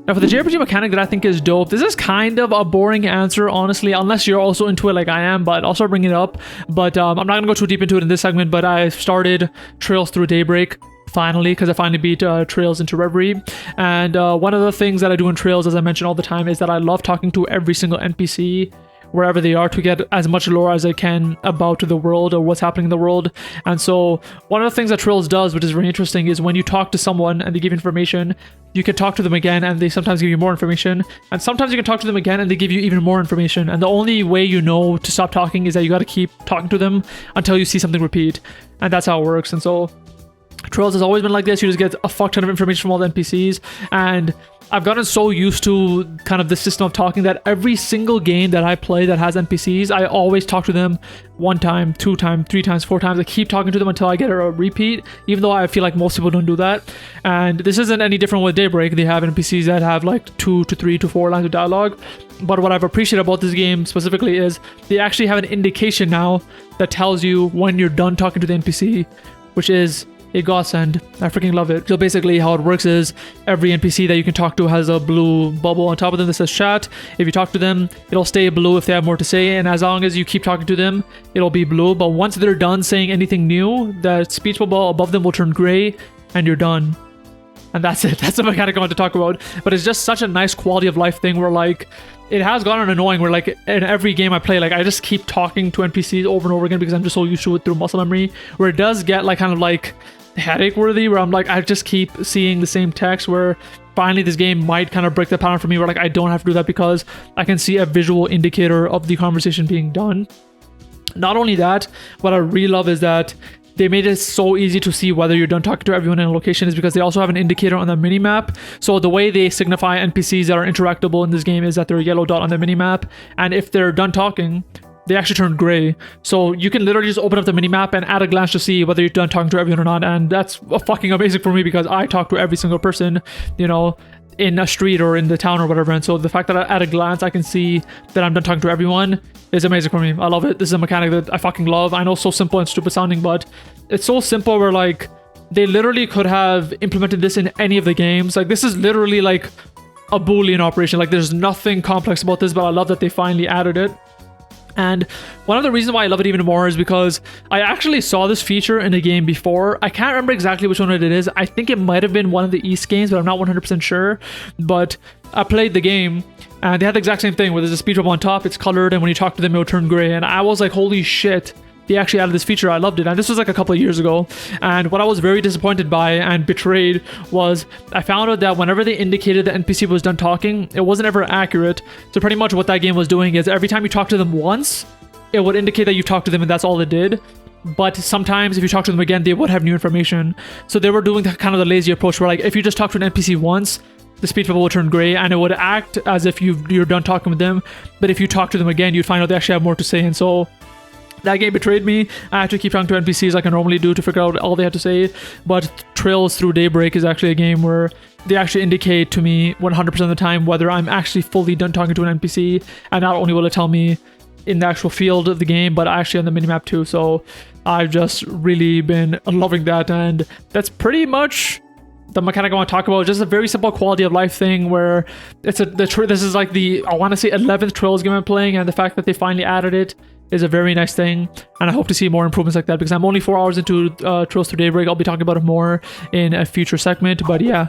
Now for the JRPG mechanic that I think is dope, this is kind of a boring answer, honestly, unless you're also into it like I am, but I'll start bringing it up. But I'm not going to go too deep into it in this segment, but I started Trails Through Daybreak finally, because I finally beat Trails into Reverie. And one of the things that I do in Trails, as I mention all the time, is that I love talking to every single NPC wherever they are to get as much lore as I can about the world or what's happening in the world. And so one of the things that Trails does, which is very interesting, is when you talk to someone and they give information, you can talk to them again and they sometimes give you more information. And sometimes you can talk to them again and they give you even more information. And the only way you know to stop talking is that you got to keep talking to them until you see something repeat. And that's how it works. And so Trails has always been like this. You just get a fuck ton of information from all the NPCs, and I've gotten so used to kind of the system of talking that every single game that I play that has NPCs, I always talk to them 1 time, 2 times, 3 times, 4 times. I keep talking to them until I get a repeat, even though I feel like most people don't do that. And this isn't any different with Daybreak. They have NPCs that have like 2 to 3 to 4 lines of dialogue. But what I've appreciated about this game specifically is they actually have an indication now that tells you when you're done talking to the NPC, which is a godsend. I freaking love it. So basically how it works is every NPC that you can talk to has a blue bubble on top of them that says chat. If you talk to them, it'll stay blue if they have more to say, and as long as you keep talking to them, it'll be blue. But once they're done saying anything new, that speech bubble above them will turn gray and you're done. And that's it. That's the mechanic I want to talk about. But it's just such a nice quality of life thing where like it has gotten annoying where like in every game I play, like I just keep talking to NPCs over and over again because I'm just so used to it through muscle memory, where it does get like kind of like headache worthy, where I'm like I just keep seeing the same text, where finally this game might kind of break the pattern for me where like I don't have to do that because I can see a visual indicator of the conversation being done. Not only that, what I really love is that they made it so easy to see whether you're done talking to everyone in a location, is because they also have an indicator on the minimap. So the way they signify NPCs that are interactable in this game is that they're a yellow dot on the minimap, and if they're done talking, they actually turn gray. So you can literally just open up the minimap and at a glance to see whether you're done talking to everyone or not. And that's fucking amazing for me because I talk to every single person, you know, in a street or in the town or whatever. And so the fact that at a glance I can see that I'm done talking to everyone is amazing for me. I love it. This is a mechanic that I fucking love. I know it's so simple and stupid sounding, but it's so simple where like they literally could have implemented this in any of the games. Like this is literally like a Boolean operation. Like there's nothing complex about this, but I love that they finally added it. And one of the reasons why I love it even more is because I actually saw this feature in a game before. I can't remember exactly which one it is. I think it might have been one of the East games, but I'm not 100% sure. But I played the game and they had the exact same thing where there's a speed bubble on top, it's colored, and when you talk to them, it'll turn gray. And I was like, holy shit, they actually added this feature. I loved it. And this was like a couple of years ago. And what I was very disappointed by and betrayed was I found out that whenever they indicated the NPC was done talking, it wasn't ever accurate. So pretty much what that game was doing is every time you talk to them once, it would indicate that you talked to them and that's all it did. But sometimes if you talk to them again, they would have new information. So they were doing the kind of the lazy approach where like if you just talk to an NPC once, the speech bubble would turn gray and it would act as if you're done talking with them. But if you talk to them again, you'd find out they actually have more to say. And so that game betrayed me. I had to keep talking to NPCs like I normally do to figure out all they had to say. But Trails Through Daybreak is actually a game where they actually indicate to me 100% of the time whether I'm actually fully done talking to an NPC. And not only will it tell me in the actual field of the game, but actually on the minimap too. So I've just really been loving that. And that's pretty much the mechanic I want to talk about. Just a very simple quality of life thing where this is like the, I want to say 11th Trails game I'm playing, and the fact that they finally added it is a very nice thing, and I hope to see more improvements like that because I'm only 4 hours into Trails Through Daybreak. I'll be talking about it more in a future segment, but yeah,